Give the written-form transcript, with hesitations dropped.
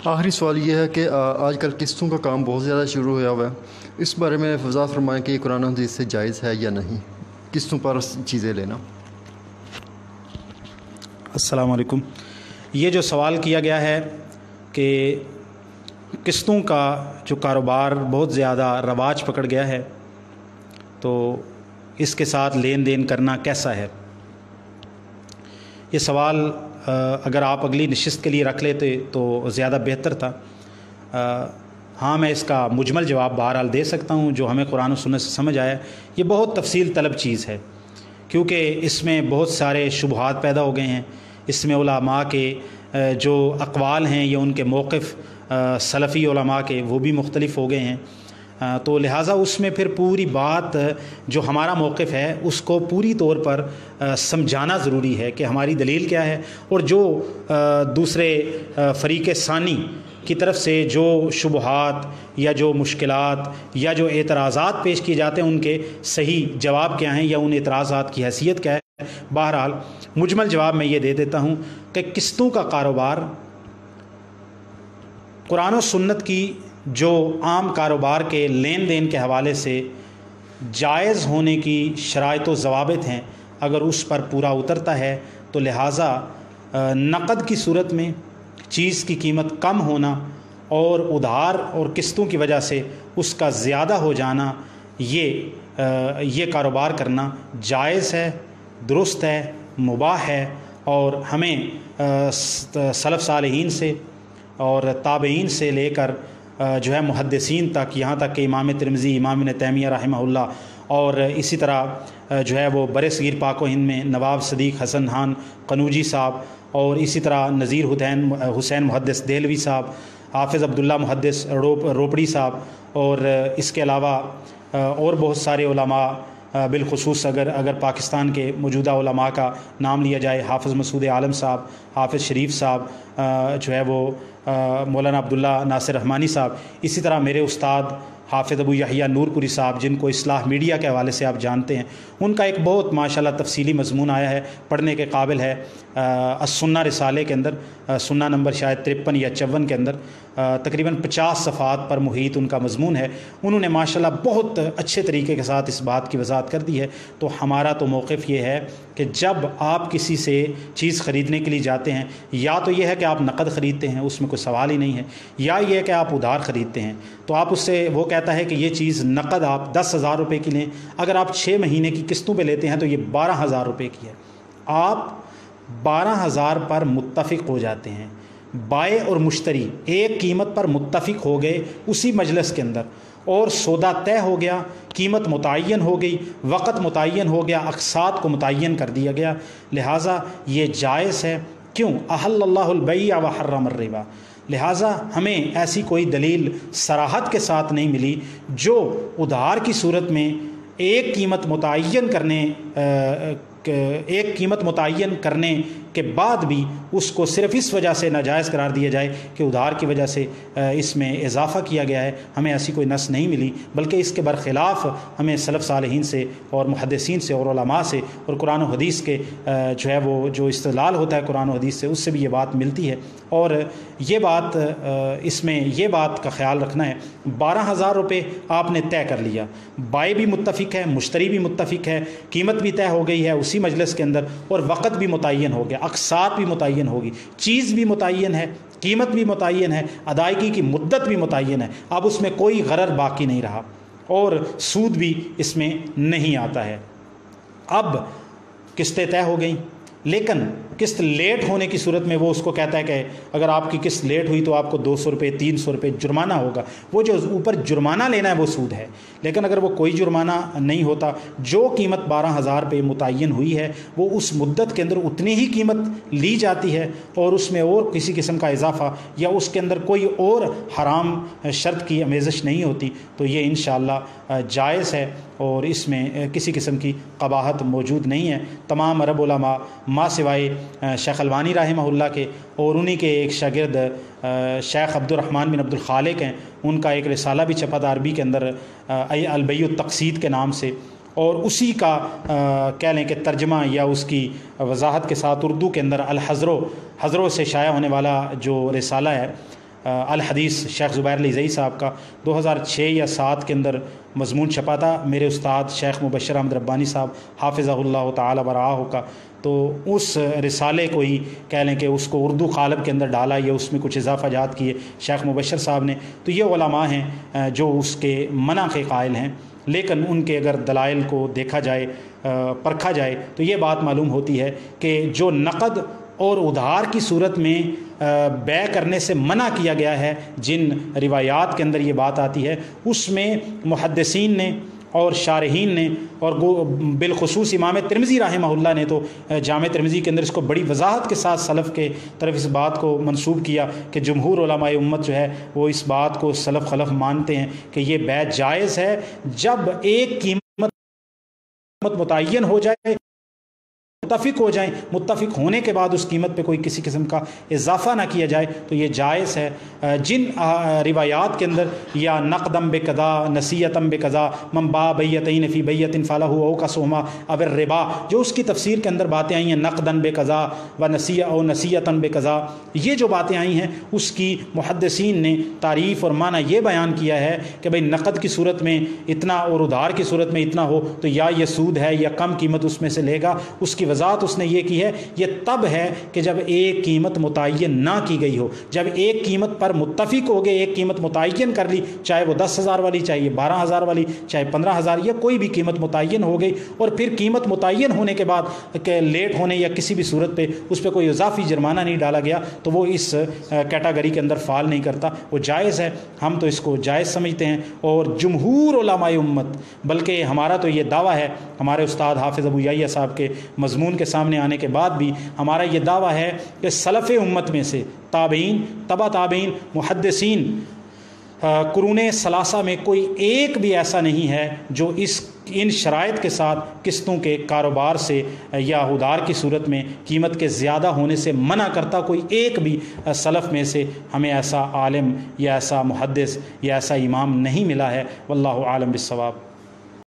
آخری سوال یہ ہے کہ آج کل قسطوں کا کام بہت زیادہ شروع ہوا ہوا ہے، اس بارے میں وضاحت فرمائیں کہ یہ قرآن و حدیث سے جائز ہے یا نہیں قسطوں پر چیزیں لینا۔ السلام علیکم۔ یہ جو سوال کیا گیا ہے کہ قسطوں کا جو کاروبار بہت زیادہ رواج پکڑ گیا ہے تو اس کے ساتھ لین دین کرنا کیسا ہے، یہ سوال اگر آپ اگلی نشست کے لیے رکھ لیتے تو زیادہ بہتر تھا۔ ہاں، میں اس کا مجمل جواب بہرحال دے سکتا ہوں جو ہمیں قرآن و سنت سے سمجھ آیا۔ یہ بہت تفصیل طلب چیز ہے کیونکہ اس میں بہت سارے شبہات پیدا ہو گئے ہیں، اس میں علماء کے جو اقوال ہیں یا ان کے موقف سلفی علماء کے وہ بھی مختلف ہو گئے ہیں، تو لہٰذا اس میں پھر پوری بات جو ہمارا موقف ہے اس کو پوری طور پر سمجھانا ضروری ہے کہ ہماری دلیل کیا ہے، اور جو دوسرے فریق ثانی کی طرف سے جو شبہات یا جو مشکلات یا جو اعتراضات پیش کیے جاتے ہیں ان کے صحیح جواب کیا ہیں یا ان اعتراضات کی حیثیت کیا ہے۔ بہرحال مجمل جواب میں یہ دے دیتا ہوں کہ قسطوں کا کاروبار قرآن و سنت کی جو عام کاروبار کے لین دین کے حوالے سے جائز ہونے کی شرائط و ضوابط ہیں، اگر اس پر پورا اترتا ہے تو لہٰذا نقد کی صورت میں چیز کی قیمت کم ہونا اور ادھار اور قسطوں کی وجہ سے اس کا زیادہ ہو جانا، یہ کاروبار کرنا جائز ہے، درست ہے، مباح ہے، اور ہمیں سلف صالحین سے اور تابعین سے لے کر جو ہے محدثین تک، یہاں تک کہ امام ترمذی، امام ابن تیمیہ رحمہ اللہ، اور اسی طرح جو ہے وہ بر صغیر پاک و ہند میں نواب صدیق حسن خان قنوجی صاحب، اور اسی طرح نذیر حسین محدث دہلوی صاحب، حافظ عبداللہ محدث روپڑی صاحب، اور اس کے علاوہ اور بہت سارے علماء، بالخصوص اگر پاکستان کے موجودہ علماء کا نام لیا جائے، حافظ مسعود عالم صاحب، حافظ شریف صاحب، جو ہے وہ مولانا عبداللہ ناصر رحمانی صاحب، اسی طرح میرے استاد حافظ ابو یحییٰ نور پوری صاحب، جن کو اصلاح میڈیا کے حوالے سے آپ جانتے ہیں، ان کا ایک بہت ماشاءاللہ تفصیلی مضمون آیا ہے، پڑھنے کے قابل ہے، السنہ رسالے کے اندر، سنہ نمبر شاید 53 یا 54 کے اندر تقریباً 50 صفحات پر محیط ان کا مضمون ہے۔ انہوں نے ماشاءاللہ بہت اچھے طریقے کے ساتھ اس بات کی وضاحت کر دی ہے۔ تو ہمارا تو موقف یہ ہے کہ جب آپ کسی سے چیز خریدنے کے لیے جاتے ہیں، یا تو یہ ہے کہ آپ نقد خریدتے ہیں، اس میں کوئی سوال ہی نہیں ہے، یا یہ ہے کہ آپ ادھار خریدتے ہیں، تو آپ اس سے وہ کہتا ہے کہ یہ چیز نقد آپ 10,000 روپے کی لیں، اگر آپ 6 مہینے کی قسطوں پہ لیتے ہیں تو یہ 12,000 روپے کی ہے۔ آپ 12,000 پر متفق ہو جاتے ہیں، بائع اور مشتری ایک قیمت پر متفق ہو گئے اسی مجلس کے اندر، اور سودا طے ہو گیا، قیمت متعین ہو گئی، وقت متعین ہو گیا، اقساط کو متعین کر دیا گیا، لہٰذا یہ جائز ہے۔ کیوں؟ احل اللہ البیع وحرم الربا، لہٰذا ہمیں ایسی کوئی دلیل صراحت کے ساتھ نہیں ملی جو ادھار کی صورت میں ایک قیمت متعین کرنے کے بعد بھی اس کو صرف اس وجہ سے ناجائز قرار دیا جائے کہ ادھار کی وجہ سے اس میں اضافہ کیا گیا ہے۔ ہمیں ایسی کوئی نص نہیں ملی، بلکہ اس کے برخلاف ہمیں سلف صالحین سے اور محدثین سے اور علماء سے اور قرآن و حدیث کے جو ہے وہ جو استدلال ہوتا ہے قرآن و حدیث سے، اس سے بھی یہ بات ملتی ہے۔ اور یہ بات اس میں یہ بات کا خیال رکھنا ہے، 12,000 روپے آپ نے طے کر لیا، بائع بھی متفق ہے، مشتری بھی متفق ہے، قیمت بھی طے ہو گئی ہے اسی مجلس کے اندر، اور وقت بھی متعین ہو گیا، اقساط بھی متعین ہوگی، چیز بھی متعین ہے، قیمت بھی متعین ہے، ادائیگی کی مدت بھی متعین ہے، اب اس میں کوئی غرر باقی نہیں رہا اور سود بھی اس میں نہیں آتا ہے۔ اب قسطیں طے ہو گئیں، لیکن قسط لیٹ ہونے کی صورت میں وہ اس کو کہتا ہے کہ اگر آپ کی قسط لیٹ ہوئی تو آپ کو 200 روپے 300 روپے جرمانہ ہوگا، وہ جو اوپر جرمانہ لینا ہے وہ سود ہے۔ لیکن اگر وہ کوئی جرمانہ نہیں ہوتا، جو قیمت 12,000 پہ متعین ہوئی ہے وہ اس مدت کے اندر اتنی ہی قیمت لی جاتی ہے، اور اس میں اور کسی قسم کا اضافہ یا اس کے اندر کوئی اور حرام شرط کی آمیزش نہیں ہوتی، تو یہ انشاءاللہ جائز ہے اور اس میں کسی قسم کی قباحت موجود نہیں ہے۔ تمام عرب علماء ما سوائے شیخ البانی رحمہ اللہ کے اور انہی کے ایک شاگرد شیخ عبد الرحمن بن عبد الخالق ہیں، ان کا ایک رسالہ بھی چھپا تھا عربی کے اندر البیع التقسیط کے نام سے، اور اسی کا کہہ لیں کہ ترجمہ یا اس کی وضاحت کے ساتھ اردو کے اندر الحضرو، حضروں سے شائع ہونے والا جو رسالہ ہے، الحدیث شیخ زبیر علی زئی صاحب کا 2006 یا 7 کے اندر مضمون چھپا تھا میرے استاد شیخ مبشر احمد ربانی صاحب حافظہ اللہ تعالی ورعاہ کا. تو اس رسالے کو ہی کہہ لیں کہ اس کو اردو قالب کے اندر ڈالا یا اس میں کچھ اضافہ جات کیے شیخ مبشر صاحب نے. تو یہ علماء ہیں جو اس کے منع کے قائل ہیں، لیکن ان کے اگر دلائل کو دیکھا جائے پرکھا جائے تو یہ بات معلوم ہوتی ہے کہ جو نقد اور ادھار کی صورت میں بیع کرنے سے منع کیا گیا ہے، جن روایات کے اندر یہ بات آتی ہے، اس میں محدثین نے اور شارحین نے اور بالخصوص امام ترمذی رحمہ اللہ نے تو جامع ترمذی کے اندر اس کو بڑی وضاحت کے ساتھ سلف کے طرف اس بات کو منسوب کیا کہ جمہور علماء امت جو ہے وہ اس بات کو سلف خلف مانتے ہیں کہ یہ بیع جائز ہے جب ایک قیمت متعین ہو جائے، متفق ہو جائیں، متفق ہونے کے بعد اس قیمت پہ کوئی کسی قسم کا اضافہ نہ کیا جائے تو یہ جائز ہے. جن روایات کے اندر یا نقدم بقضا نصیحتم بقضا من باع بیعتین فی بیعۃ فلہ او کسہما او الربا، جو اس کی تفسیر کے اندر باتیں آئی ہیں نقدن بقضا و نصیحہ او نصیحتن بقضا، یہ جو باتیں آئی ہیں اس کی محدثین نے تعریف اور معنی یہ بیان کیا ہے کہ بھئی نقد کی صورت میں اتنا اور ادھار کی صورت میں اتنا ہو تو یا یہ سود ہے یا کم قیمت اس میں سے لے گا. اس کی وضاحت اس نے یہ کی ہے یہ تب ہے کہ جب ایک قیمت متعین نہ کی گئی ہو، جب ایک قیمت پر متفق ہو گئے، ایک قیمت متعین کر لی، چاہے وہ 10,000 والی، چاہے یہ 12,000 والی، چاہے 15,000، یا کوئی بھی قیمت متعین ہو گئی، اور پھر قیمت متعین ہونے کے بعد کہ لیٹ ہونے یا کسی بھی صورت پہ اس پہ کوئی اضافی جرمانہ نہیں ڈالا گیا تو وہ اس کیٹاگری کے اندر فال نہیں کرتا، وہ جائز ہے. ہم تو اس کو جائز سمجھتے ہیں، اور جمہور علماء امت، بلکہ ہمارا تو یہ دعویٰ ہے، ہمارے استاد حافظ ابو یحییٰ صاحب کے مضمون کے سامنے آنے کے بعد بھی ہمارا یہ دعویٰ ہے کہ سلف امت میں سے تابعین، تبع تابعین، محدثین، قرون ثلاثہ میں کوئی ایک بھی ایسا نہیں ہے جو ان شرائط کے ساتھ قسطوں کے کاروبار سے یا ادھار کی صورت میں قیمت کے زیادہ ہونے سے منع کرتا. کوئی ایک بھی سلف میں سے ہمیں ایسا عالم یا ایسا محدث یا ایسا امام نہیں ملا ہے. واللہ عالم بالصواب.